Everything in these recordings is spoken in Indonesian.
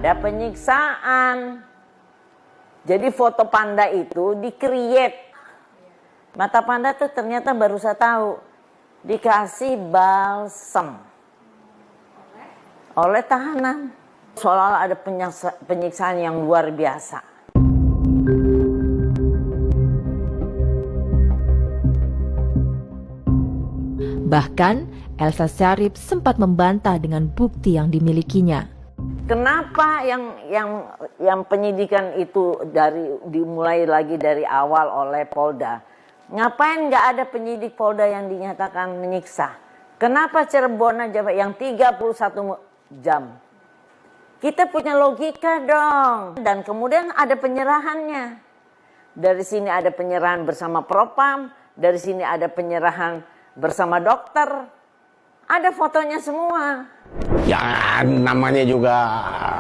ada penyiksaan. Jadi foto panda itu di-create. Mata panda tuh ternyata baru saya tahu dikasih balsem oleh tahanan. Seolah-olah ada penyiksaan yang luar biasa. Bahkan Elsa Syarif sempat membantah dengan bukti yang dimilikinya. Kenapa yang penyidikan itu dimulai lagi dari awal oleh Polda? Ngapain nggak ada penyidik Polda yang dinyatakan menyiksa? Kenapa Cirebon aja yang 31 jam? Kita punya logika dong. Dan kemudian ada penyerahannya. Dari sini ada penyerahan bersama Propam, dari sini ada penyerahan bersama dokter. Ada fotonya semua. Ya namanya juga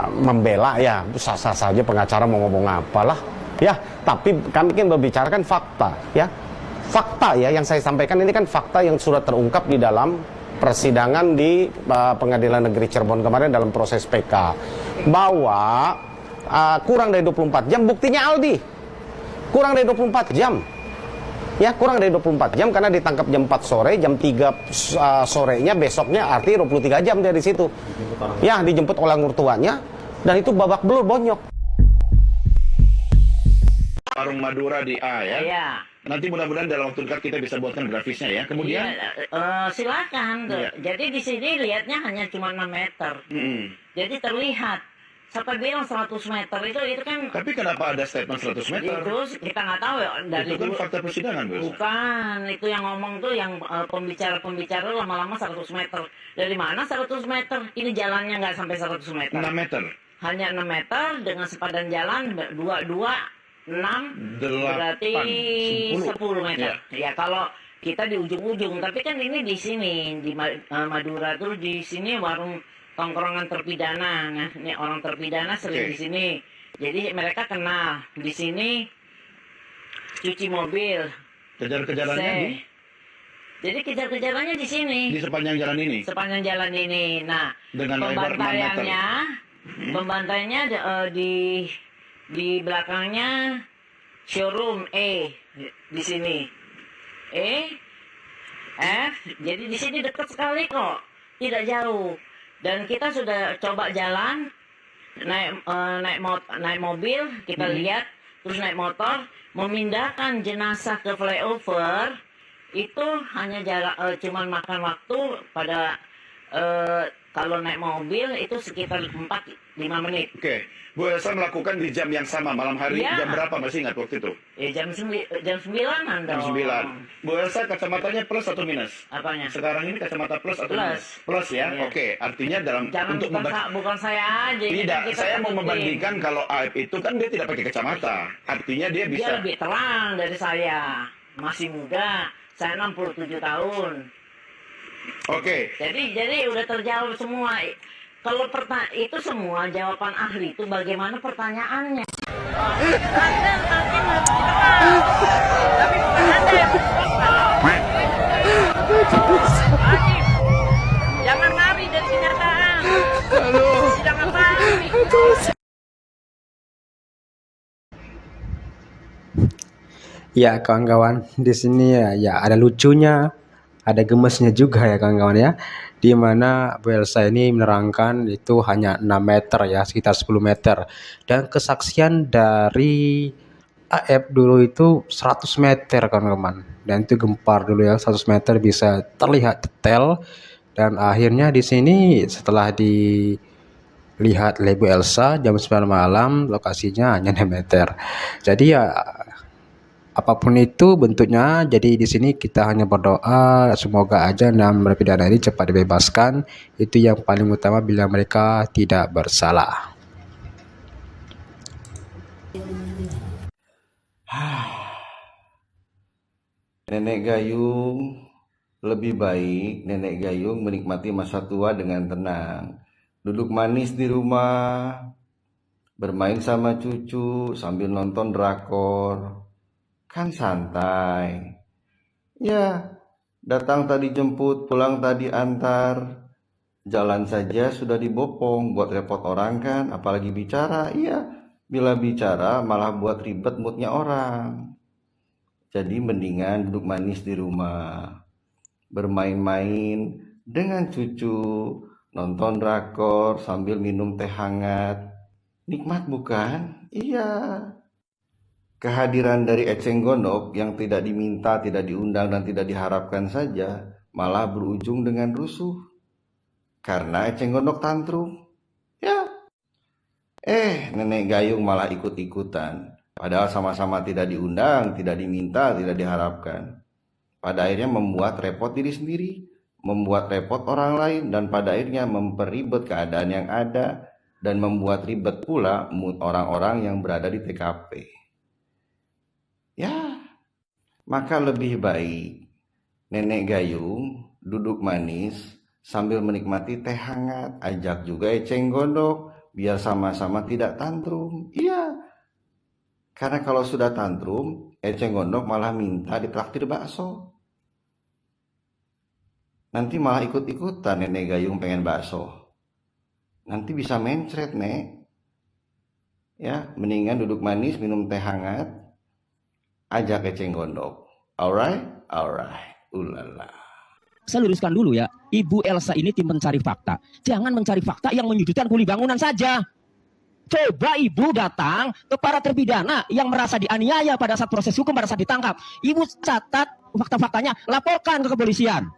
membela ya, sah-sah saja pengacara mau ngomong apalah. Ya, tapi kami kan membicarakan fakta ya. Fakta ya yang saya sampaikan ini kan fakta yang sudah terungkap di dalam persidangan di Pengadilan Negeri Cirebon kemarin dalam proses PK. Bahwa kurang dari 24 jam, buktinya Aldi. Kurang dari 24 jam. Ya, kurang dari 24 jam karena ditangkap jam 4 sore, jam 3 sorenya besoknya artinya 23 jam dari situ. Ya, dijemput oleh mertuanya dan itu babak belur bonyok. Warung Madura di A ya. Iya. Nanti mudah-mudahan dalam waktu dekat kita bisa buatkan grafisnya ya. Kemudian silakan. Iya. Jadi di sini lihatnya hanya cuma 6 meter. Jadi terlihat. Siapa bilang 100 meter itu kan. Tapi kenapa ada statement 100 meter? Itu kita nggak tahu ya. Dari Itu kan fakta persidangan, Bu. Bukan, itu yang ngomong tuh yang pembicara-pembicara lama-lama 100 meter. Dari mana 100 meter? Ini jalannya nggak sampai 100 meter. 6 meter. Hanya 6 meter dengan sepadan jalan 6 berarti 10 meter. Ya kalau kita di ujung-ujung, tapi kan ini di sini di Madura tuh di sini warung tongkrongan terpidana. Nah, ini orang terpidana sering di sini. Jadi mereka kenal di sini cuci mobil. Kejar-kejarannya di? Jadi kejar-kejarannya di sini. Di sepanjang jalan ini. Sepanjang jalan ini. Nah, dengan lebar 6 meter. Pembantaiannya di belakangnya showroom E di sini. F. Jadi di sini dekat sekali kok, tidak jauh. Dan kita sudah coba jalan, naik mobil, kita lihat, terus naik motor, memindahkan jenazah ke flyover itu hanya jarak, cuman makan waktu pada kalau naik mobil itu sekitar 4-5 menit. Oke. Bu Elsa melakukan di jam yang sama malam hari. Ya. Jam berapa masih ingat waktu itu? Jam 9-an dong. Jam 9. Bu Elsa kacamatanya plus atau minus? Apanya? Sekarang ini kacamata plus atau Plus. minus? Plus ya. Iya. Oke, artinya dalam Jangan untuk bukan saya aja. ini Tidak, kan kita saya mau sebutin. membandingkan kalau Aib itu kan dia tidak pakai kacamata. Artinya dia Dia bisa. lebih terang dari saya. Masih muda. Saya 67 tahun. Oke. Jadi udah terjawab semua. Kalau itu semua jawaban ahli itu bagaimana pertanyaannya? Anda hakim harus didengar. Tapi bukan Anda yang hakim, jangan lari dari kenyataan. Jangan lari. Ya kawan-kawan, di sini ya ada lucunya, ada gemesnya juga ya kawan-kawan ya. Di mana Bu Elsa ini menerangkan itu hanya 6 meter ya, sekitar 10 meter. Dan kesaksian dari AF dulu itu 100 meter kawan-kawan. Dan itu gempar dulu ya, 100 meter bisa terlihat detail. Dan akhirnya di sini setelah dilihat oleh Bu Elsa jam 9 malam, lokasinya hanya 6 meter. Jadi ya apapun itu bentuknya, jadi di sini kita hanya berdoa semoga aja 6 narapidana ini cepat dibebaskan. Itu yang paling utama bila mereka tidak bersalah. Nenek Gayung, lebih baik Nenek Gayung menikmati masa tua dengan tenang. Duduk manis di rumah, bermain sama cucu sambil nonton drakor. Kan santai. Ya, datang tadi jemput, pulang tadi antar. Jalan saja sudah dibopong, buat repot orang kan, apalagi bicara. Iya, bila bicara malah buat ribet moodnya orang. Jadi mendingan duduk manis di rumah, bermain-main dengan cucu, nonton drakor sambil minum teh hangat. Nikmat bukan? Iya. Kehadiran dari eceng gondok yang tidak diminta, tidak diundang, dan tidak diharapkan saja malah berujung dengan rusuh. Karena eceng gondok tantrum. Ya. Nenek gayung malah ikut-ikutan. Padahal sama-sama tidak diundang, tidak diminta, tidak diharapkan. Pada akhirnya membuat repot diri sendiri, membuat repot orang lain, dan pada akhirnya memperibet keadaan yang ada, dan membuat ribet pula mood orang-orang yang berada di TKP. Ya, maka lebih baik nenek gayung duduk manis sambil menikmati teh hangat, ajak juga eceng gondok, biar sama-sama tidak tantrum. Iya. Karena kalau sudah tantrum, eceng gondok malah minta ditraktir bakso. Nanti malah ikut-ikutan nenek gayung pengen bakso. Nanti bisa mencret, Nek. Ya, mendingan duduk manis, minum teh hangat, ajak eceng gondok. Alright? Ulala. Saya luruskan dulu ya, Ibu Elsa ini tim mencari fakta. Jangan mencari fakta yang menyudutkan kuli bangunan saja. Coba Ibu datang ke para terpidana yang merasa dianiaya pada saat proses hukum, pada saat ditangkap. Ibu catat fakta-faktanya, laporkan ke kepolisian.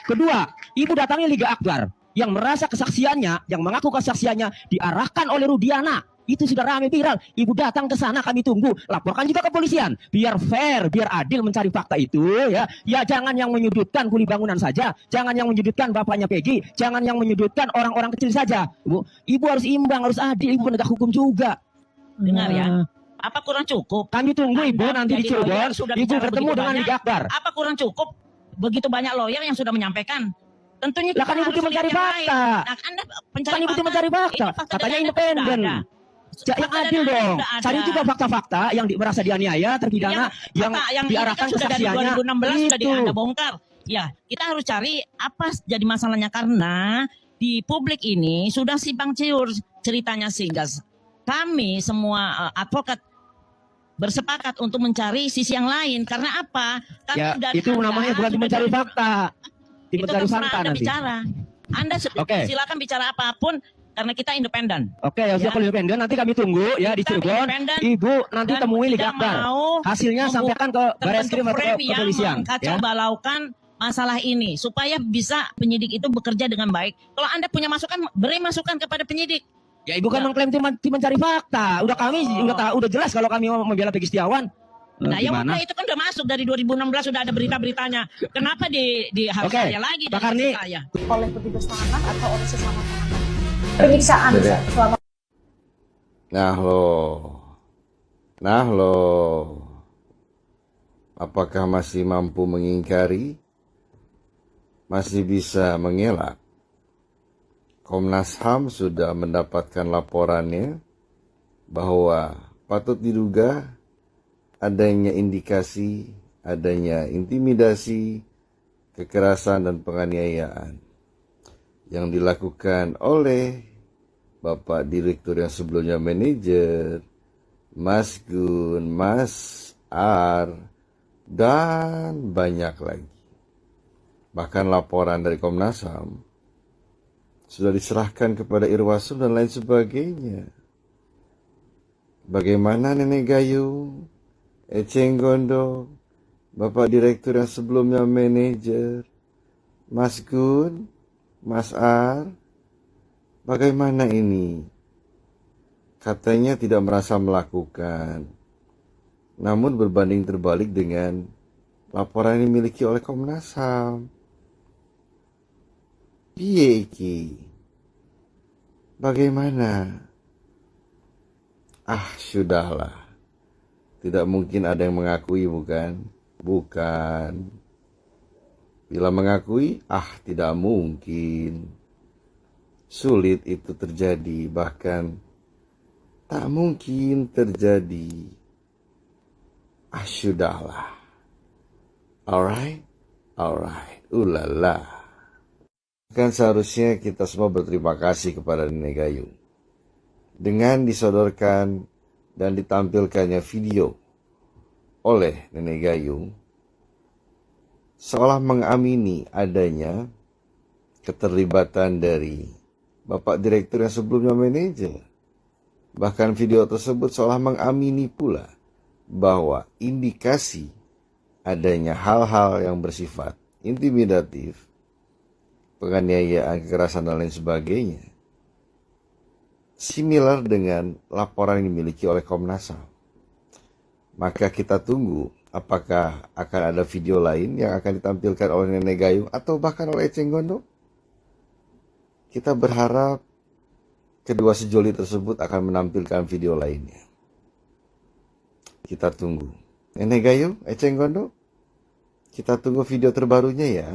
Kedua, Ibu datangi Liga Akbar yang merasa kesaksiannya, yang mengaku kesaksiannya diarahkan oleh Rudiana. Itu sudah ramai viral. Ibu datang ke sana, kami tunggu. Laporkan juga ke kepolisian. Biar fair, biar adil mencari fakta itu. Ya jangan yang menyudutkan kuli bangunan saja. Jangan yang menyudutkan bapaknya Peggy. Jangan yang menyudutkan orang-orang kecil saja. Ibu harus imbang, harus adil. Ibu penegak hukum juga. Dengar ya. Apa kurang cukup? Kami tunggu Ibu nanti di Cirebon. Ibu bertemu dengan Liga Akbar. Apa kurang cukup? Begitu banyak lawyer yang sudah menyampaikan. Tentunya Lah kan Ibu tim mencari fakta. Nah, Anda pencari Kan Ibu tim mencari fakta. Katanya independen. Yang adil dong. Cari juga fakta-fakta yang merasa dianiaya, terpidana, yang diarahkan sudah dari kesaksiannya. 2016 sudah Itu. Anda bongkar. Ya, kita harus cari apa jadi masalahnya, karena di publik ini sudah simpang siur ceritanya, sehingga kami semua advokat bersepakat untuk mencari sisi yang lain. Karena apa? Ya, itu namanya bukan mencari fakta. Itu Mencari terserah fakta Anda nanti. bicara. Anda silakan bicara apapun karena kita independen. Oke, ya sudah kalau independen nanti kami tunggu ya di Kita Cirebon. independen Ibu nanti dan temui Liga tidak Akbar. mau Hasilnya sampaikan ke Barreskrim atau ke kepolisian. Kacau Ya. balaukan masalah ini supaya bisa penyidik itu bekerja dengan baik. Kalau Anda punya masukan, beri masukan kepada penyidik. Ya Ibu kan mengklaim tim mencari fakta. Udah kami udah jelas kalau kami mau membela Peggy Setiawan. Nah, yang Gimana? itu kan udah masuk dari 2016 sudah ada berita-beritanya. Kenapa harus Oke, saya lagi Pak Karni. saya? Oleh petugas tahanan atau oleh sesama tahanan? Penyiksaan selama Nah lo, apakah masih mampu mengingkari? Masih bisa mengelak? Komnas HAM sudah mendapatkan laporannya bahwa patut diduga adanya indikasi, adanya intimidasi, kekerasan dan penganiayaan yang dilakukan oleh Bapak Direktur yang sebelumnya manajer, Mas Gun, Mas Ar, dan banyak lagi. Bahkan laporan dari Komnas HAM sudah diserahkan kepada Irwasum dan lain sebagainya. Bagaimana Nenek Gayung, Eceng Gondok, Bapak Direktur yang sebelumnya manajer, Mas Gun, Mas Ar, bagaimana ini? Katanya tidak merasa melakukan, namun berbanding terbalik dengan laporan yang dimiliki oleh Komnas HAM. Piye iki? Bagaimana? Sudahlah. Tidak mungkin ada yang mengakui, bukan? Bukan. Bila mengakui, tidak mungkin. Sulit itu terjadi, bahkan tak mungkin terjadi. Sudahlah. Alright. Ulala. Kan seharusnya kita semua berterima kasih kepada Nenek Gayung. Dengan disodorkan dan ditampilkannya video oleh Nenek Gayung, seolah mengamini adanya keterlibatan dari Bapak Direktur yang sebelumnya manajer. Bahkan video tersebut seolah mengamini pula bahwa indikasi adanya hal-hal yang bersifat intimidatif, penganiayaan, kekerasan, dan lain sebagainya, similar dengan laporan yang dimiliki oleh Komnas HAM. Maka kita tunggu apakah akan ada video lain yang akan ditampilkan oleh Nenek Gayung atau bahkan oleh Eceng Gondok. Kita berharap kedua sejoli tersebut akan menampilkan video lainnya. Kita tunggu. Nenek Gayung, Eceng Gondok, kita tunggu video terbarunya ya.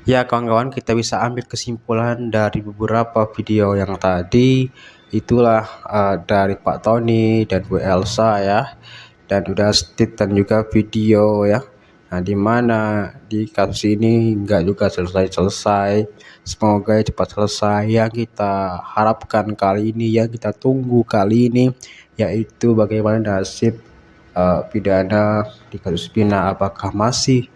Ya kawan-kawan, kita bisa ambil kesimpulan dari beberapa video yang tadi. Itulah dari Pak Tony dan Bu Elsa ya, dan udah state dan juga video ya. Nah, dimana di kasus ini nggak juga selesai. Semoga cepat selesai. Yang kita harapkan kali ini, yang kita tunggu kali ini, yaitu bagaimana nasib pidana di kasus Vina, apakah masih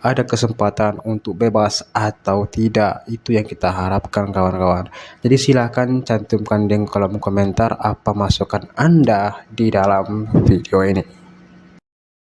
ada kesempatan untuk bebas atau tidak. Itu yang kita harapkan kawan-kawan. Jadi silahkan cantumkan di kolom komentar apa masukan Anda di dalam video ini.